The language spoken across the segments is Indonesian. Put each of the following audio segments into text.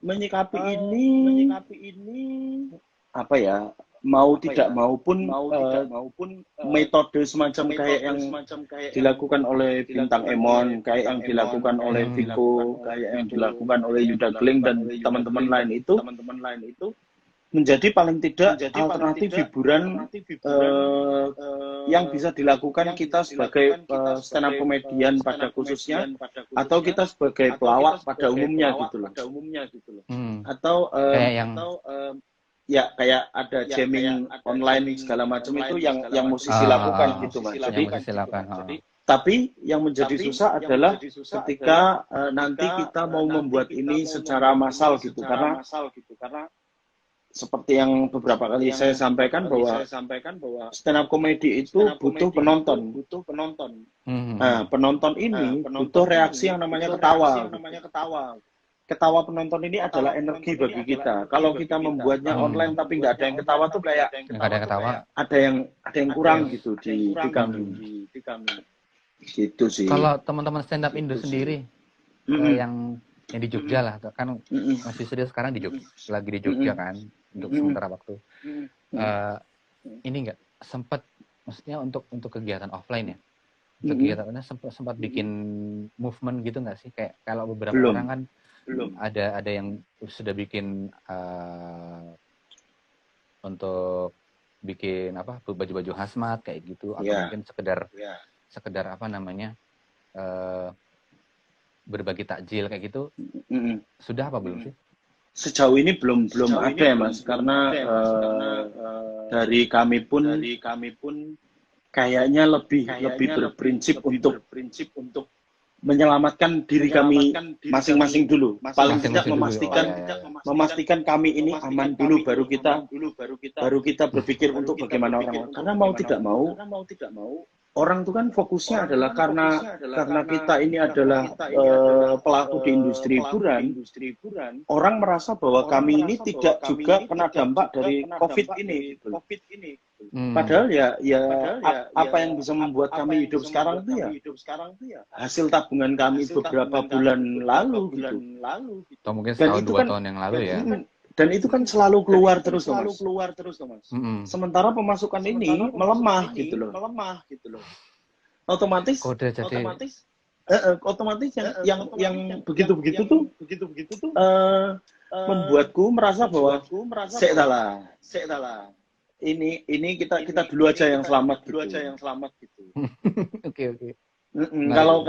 Menyikapi ini apa ya, mau tidak mau pun metode semacam kayak yang dilakukan oleh Bintang Emon, kayak yang dilakukan oleh Viko, kayak yang dilakukan oleh Yuda Gling dan teman-teman lain itu menjadi paling tidak alternatif hiburan yang bisa dilakukan kita sebagai stand up komedian pada khususnya, atau kita sebagai pelawak pada umumnya gitu loh. Atau Kayak yang ya kayak ada jamming online segala macam itu yang musisi lakukan gitu Mas. Jadi tapi yang menjadi susah adalah ketika nanti kita mau membuat ini secara massal gitu, karena seperti yang beberapa kali saya sampaikan bahwa stand up comedy itu butuh penonton. Nah, penonton ini butuh reaksi yang namanya ketawa. Ketawa penonton ini adalah energi bagi kita. Kalau kita membuatnya online tapi nggak ada yang ketawa tuh kayak ada yang kurang gitu di kami. Gitu sih. Kalau teman-teman stand up Indo sendiri yang di Jogja lah, kan Mas Yusri sekarang lagi di Jogja kan untuk sementara waktu. Ini nggak sempat, maksudnya untuk kegiatan offline ya, kegiatannya sempat bikin movement gitu nggak sih? Kayak kalau beberapa orang kan ada yang sudah bikin untuk bikin apa baju-baju hazmat kayak gitu, atau mungkin sekedar apa namanya berbagi takjil kayak gitu. Sudah apa belum sih? Sejauh ini belum ada ya Mas, karena dari kami pun kayaknya lebih berprinsip untuk menyelamatkan diri kami masing-masing dulu. Paling tidak memastikan kami ini aman dulu, baru kita berpikir untuk bagaimana orang. Karena mau tidak mau orang itu kan fokusnya adalah karena kita ini adalah pelaku di industri hiburan. Orang merasa bahwa kami ini tidak juga kena dampak dari COVID ini. Padahal ya apa yang bisa membuat kami hidup sekarang itu ya hasil tabungan kami beberapa bulan lalu gitu. Atau mungkin setahun 2 tahun yang lalu ya. Dan itu kan selalu keluar terus Mas. Sementara pemasukan ini melemah gitu loh. Otomatis yang begitu tuh membuatku merasa bahwa sektalah. Ini kita dulu aja yang selamat gitu. Oke. Kalau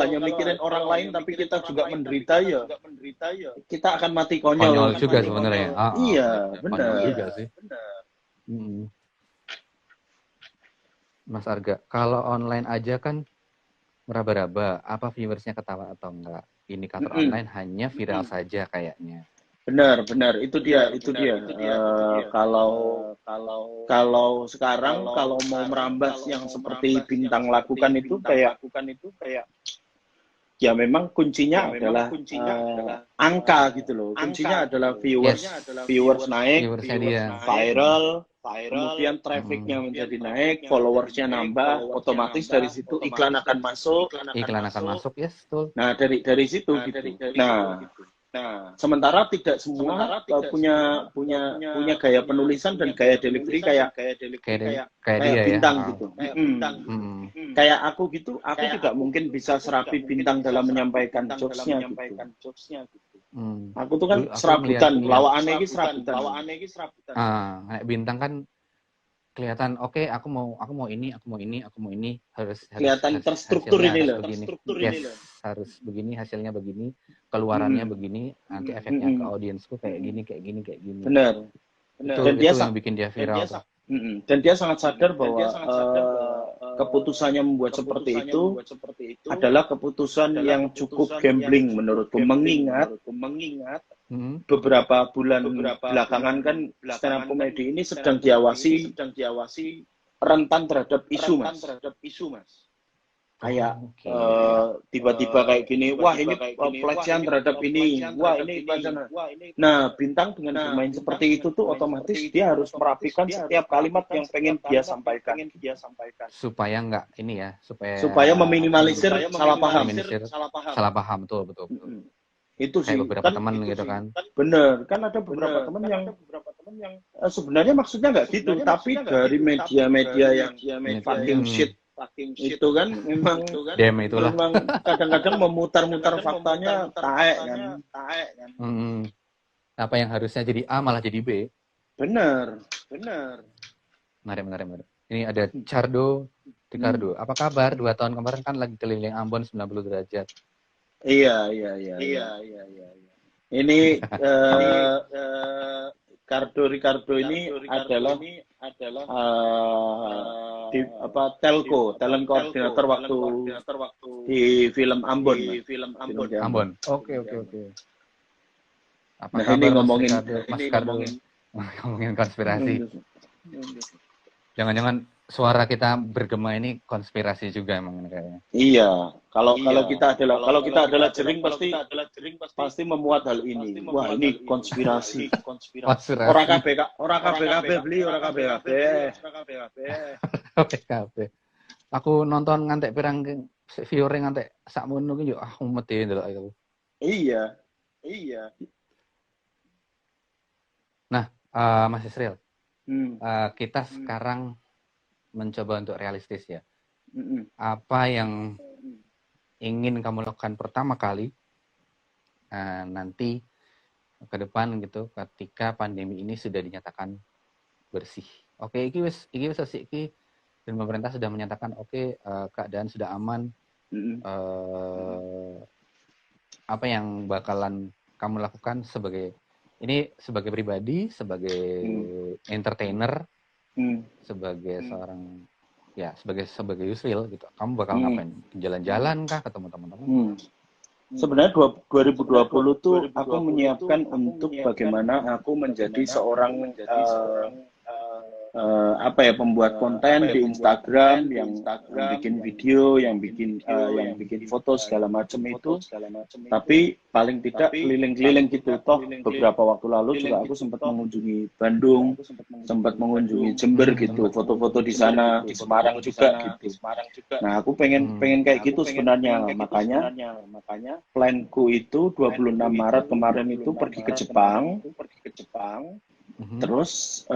hanya mikirin orang lain tapi kita juga menderita ya kita akan mati konyol juga sebenarnya. Iya, benar juga sih. Mas Arga, kalau online aja kan meraba-raba apa viewersnya ketawa atau enggak. Indikator online hanya viral saja kayaknya. Benar, itu dia. Kalau sekarang kalau mau merambah yang seperti Bintang lakukan itu kayak ya memang kuncinya adalah angka gitu loh. Kuncinya adalah viewers naik, viral, kemudian trafficnya menjadi naik, followersnya nambah, otomatis dari situ iklan akan masuk, yes, betul. Nah dari situ gitu. Nah, sementara tidak semua punya gaya penulisan dan gaya delivery kayak Bintang ya. Gitu. Kayak aku gitu, aku juga mungkin bisa serapi Bintang dalam menyampaikan jokes-nya gitu. Aku tuh kan serabutan, lawakannya ini serabutan. Kayak Bintang kan kelihatan aku mau ini harus kelihatan terstruktur ini loh. Harus begini, hasilnya begini, keluarannya begini, nanti efeknya ke audiensku kayak gini. Benar. Dan itu yang bikin dia viral. Dan dia sangat sadar bahwa keputusannya membuat seperti itu adalah keputusan yang cukup gambling menurutku, mengingat beberapa bulan belakangan kan stand up comedy ini sedang diawasi rentan terhadap isu Mas. Kayak tiba-tiba kayak gini, wah ini pelecehan terhadap ini, wah ini pelecehan. Nah, Bintang dengan bermain seperti itu tuh otomatis dia harus merapikan setiap kalimat yang pengen dia sampaikan. Supaya enggak supaya meminimalisir salah paham. Salah paham, betul. Itu sih kayak beberapa kan teman gitu kan. bener kan ada beberapa teman yang sebenarnya maksudnya nggak gitu, tapi dari media-media yang fucking shit itu kan memang Dem itulah. kadang-kadang memutar-mutar faktanya taek kan. Apa yang harusnya jadi A malah jadi B. Bener. Menarik. Ini ada Cardo Ricardo. Apa kabar? 2 tahun kemarin kan lagi keliling Ambon 90 derajat. Iya. Ini Ricardo ini adalah telco, talent koordinator waktu di film Ambon. Ambon. Oke. Apa Nah, kabar ini ngomongin Mas Cardo? Ngomongin konspirasi. Jangan-jangan suara kita bergema ini konspirasi juga emang kayaknya. Iya, kalau kita adalah jering pasti memuat hal ini. Wah, ini konspirasi. Orang kabeh beli, orang kabeh. Aku nonton ngantek pirang viewer ngantek sakmono ki yo mumet ndelok aku. Iya. Nah, Mas Israel. Kita sekarang mencoba untuk realistis ya. Apa yang ingin kamu lakukan pertama kali nanti ke depan gitu ketika pandemi ini sudah dinyatakan bersih. Oke, iki wis iki dan pemerintah sudah menyatakan keadaan sudah aman. Apa yang bakalan kamu lakukan sebagai pribadi, sebagai entertainer, sebagai seorang sebagai Yusril gitu. Kamu bakal ngapain? Jalan-jalan kah ketemu teman-teman? Sebenarnya 2020 tuh aku menyiapkan untuk bagaimana aku menjadi seorang pembuat konten di Instagram yang bikin video, yang bikin foto segala macam itu. Tapi paling tidak keliling-keliling gitu. Toh beberapa waktu lalu juga aku sempat mengunjungi Bandung, sempat mengunjungi Jember gitu, foto-foto di sana, di Semarang juga gitu. Nah, aku pengen kayak gitu sebenarnya. Makanya planku itu 26 Maret kemarin itu pergi ke Jepang. Terus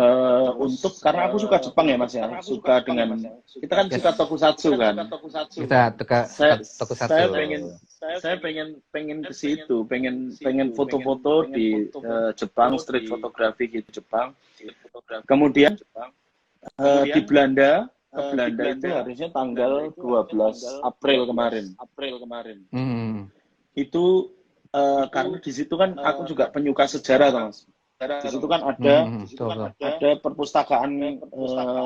untuk karena aku suka Jepang ya Mas ya, suka dengan kita kan suka tokusatsu kan. Tokusatsu. Saya pengen ke situ, pengen foto-foto di Jepang, street photography gitu Jepang. Kemudian di Belanda itu harusnya tanggal 12 April kemarin. Itu karena di situ kan aku juga penyuka sejarah Mas. Di situ kan ada perpustakaan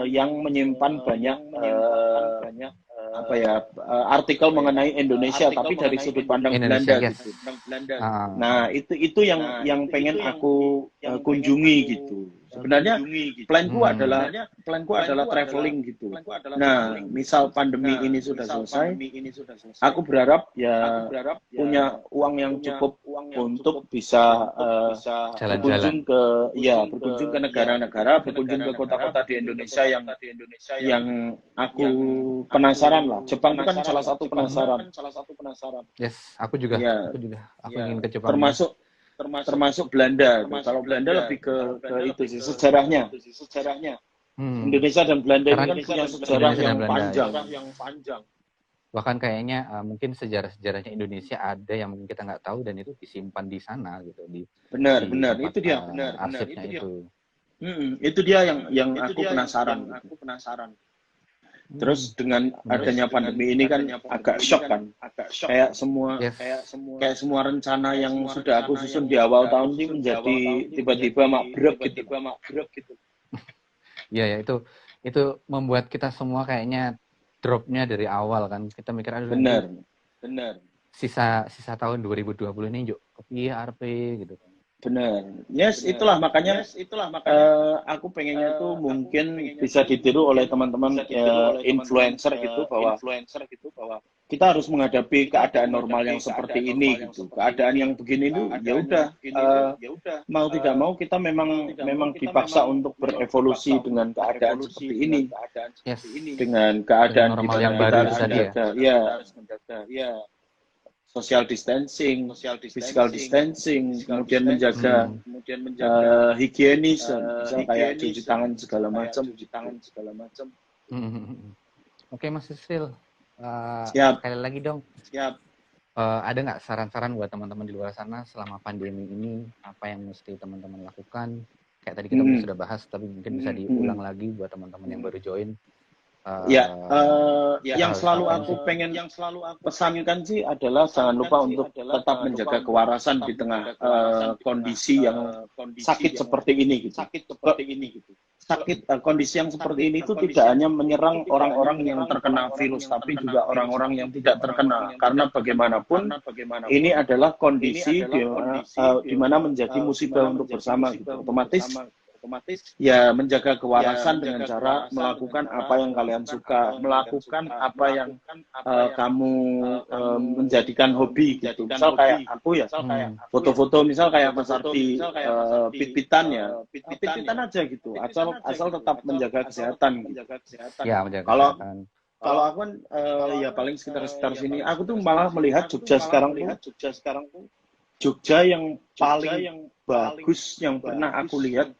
yang menyimpan banyak artikel mengenai Indonesia tapi dari sudut pandang Belanda gitu. Nah, itu yang pengen aku kunjungi gitu. Sebenarnya planku adalah traveling gitu. Nah, misal pandemi ini sudah selesai, aku berharap punya uang yang cukup untuk bisa berkunjung ke negara-negara, berkunjung ke kota-kota di Indonesia yang aku penasaran lah. Jepang itu kan salah satu penasaran. Yes, aku juga. Ya, aku ingin ke Jepang. Termasuk Belanda. Kalau Belanda lebih ke itu sih sejarahnya. Indonesia dan Belanda ini kan punya sejarah yang panjang. Bahkan kayaknya mungkin sejarah-sejarahnya Indonesia ada yang mungkin kita nggak tahu dan itu disimpan di sana gitu Benar itu dia arsipnya itu. Itu dia yang aku penasaran. Terus dengan adanya pandemi ini kan agak shock kan, kayak semua rencana yang sudah aku susun di awal tahun ini menjadi tiba-tiba mabrek gitu. Iya itu membuat kita semua kayaknya dropnya dari awal kan, kita mikir benar. Sisa tahun 2020 ini yuk kepiye RP gitu kan. Benar. Itulah makanya aku pengennya tuh mungkin bisa ditiru oleh teman-teman influencer gitu bahwa kita harus menghadapi keadaan normal yang seperti ini gitu. Keadaan yang begini itu ya udah mau tidak mau kita memang dipaksa untuk berevolusi dengan keadaan seperti ini. Dengan keadaan normal yang baru tadi ya. social distancing, physical distancing, kemudian menjaga higienis, misal kayak cuci tangan segala macam. Oke, Mas Yusril, Siap. sekali lagi dong. Siap. Ada nggak saran-saran buat teman-teman di luar sana selama pandemi ini, apa yang mesti teman-teman lakukan? Kayak tadi kita sudah bahas, tapi mungkin bisa diulang lagi buat teman-teman yang baru join. Yang selalu aku pesankan sih adalah jangan lupa untuk tetap menjaga kewarasan di tengah kondisi yang sakit seperti ini gitu. Kondisi yang seperti ini itu tidak hanya menyerang orang-orang yang terkena virus, tapi juga orang-orang yang tidak terkena. Karena bagaimanapun ini adalah kondisi di mana menjadi musibah untuk bersama gitu. Otomatis ya menjaga kewarasan dengan cara melakukan apa yang kalian suka, melakukan apa yang kamu menjadikan hobi gitu. Misal kayak aku ya, foto-foto misal kayak Mas Arti, pit-pitan ya, pit-pitan aja gitu. Asal tetap menjaga kesehatan. Ya, menjaga kesehatan. Kalau aku kan ya paling sekitar sini. Aku tuh malah melihat Jogja sekarang tuh Jogja yang paling bagus yang pernah aku lihat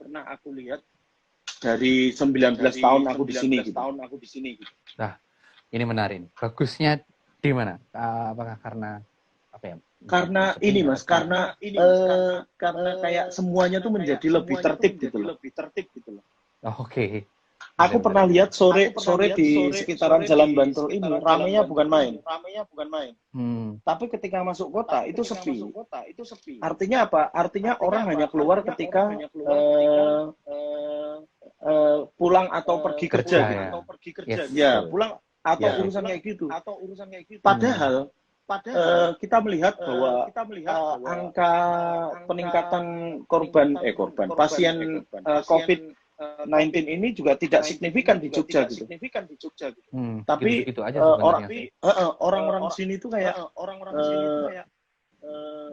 dari 19 tahun aku di sini gitu. Nah, ini menarik. Bagusnya di mana? Apakah karena apa ya? Karena ini Mas, karena kayak semuanya tuh menjadi lebih tertib gitu loh. Oke. Aku pernah lihat sore di sekitaran Jalan Bantul ini ramainya bukan main. Tapi ketika masuk kota itu sepi. Artinya apa? Artinya orang hanya keluar ketika pulang atau pergi kerja gitu. Ya, pulang atau urusan kayak gitu. Padahal kita melihat bahwa angka peningkatan pasien COVID-19 ini juga tidak signifikan di Jogja gitu. Tapi gitu aja orang-orang sini tuh kayak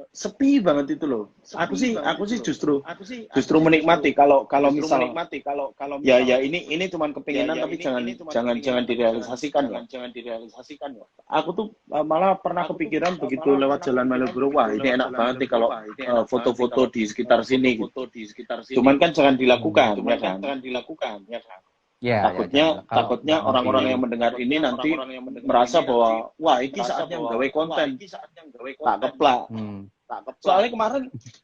sepi banget itu loh. Aku sih justru menikmati kalau misal ya ini cuman kepinginan tapi jangan direalisasikan ya. Aku tuh malah pernah kepikiran begitu lewat Jalan Malioboro, wah ini enak banget nih kalau foto-foto di sekitar sini gitu. Cuman kan jangan dilakukan ya kan. Ya, takutnya orang-orang yang mendengar ini nanti merasa bahwa wah ini saatnya nggawe konten. Tak keplak. Soalnya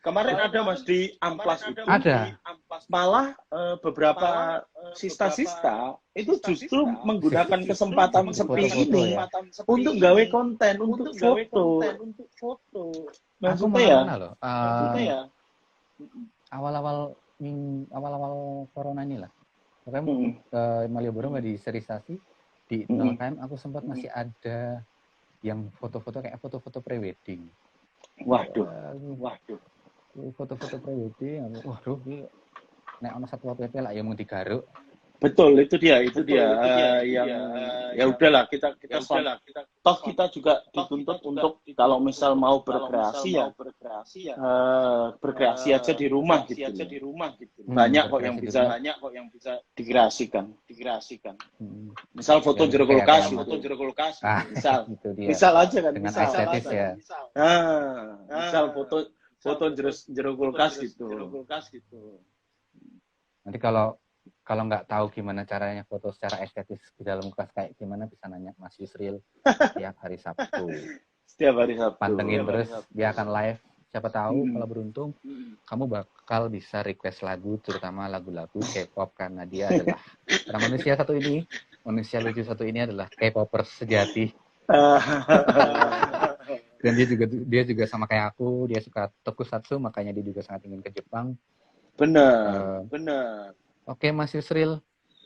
kemarin ada Mas di Amplas itu. Ada. Malah beberapa sista itu justru menggunakan kesempatan sepi ini untuk gawe konten, untuk foto. Maksudnya ya. Awal-awal corona ini lah. Pokoknya Malioboro nggak diserialisasi di 0KM aku sempat masih ada yang foto-foto kayak foto-foto prewedding. Waduh. Foto-foto prewedding, waduh, nek ana satwa PP lah yang mau digaruk. Betul, itu dia yang ya udahlah kita toh kita juga dituntut untuk kalau misal mau berkreasi ya berkreasi aja di rumah gitu. Banyak kok yang bisa dikreasikan. Misal foto jero kulkas, misal aja kan dengan estetis ya. Misal foto jero kulkas gitu. Nanti kalau nggak tahu gimana caranya foto secara estetis di dalam kulkas kayak gimana, bisa nanya Mas Yusril setiap hari Sabtu. Pantengin terus, dia akan live. Siapa tahu kalau beruntung kamu bakal bisa request lagu, terutama lagu-lagu K-pop, karena dia adalah manusia lucu satu ini adalah K-popers sejati. Dan dia juga sama kayak aku, dia suka tokusatsu, makanya dia juga sangat ingin ke Jepang. Benar. Oke, Mas Yusril.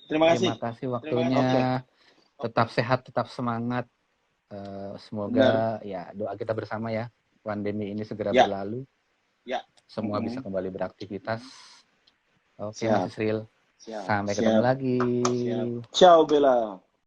Terima kasih waktunya. Tetap sehat, tetap semangat. Semoga ya doa kita bersama ya, pandemi ini segera berlalu. Semua bisa kembali beraktivitas. Oke, Mas Yusril. Sampai ketemu lagi. Ciao, Bella.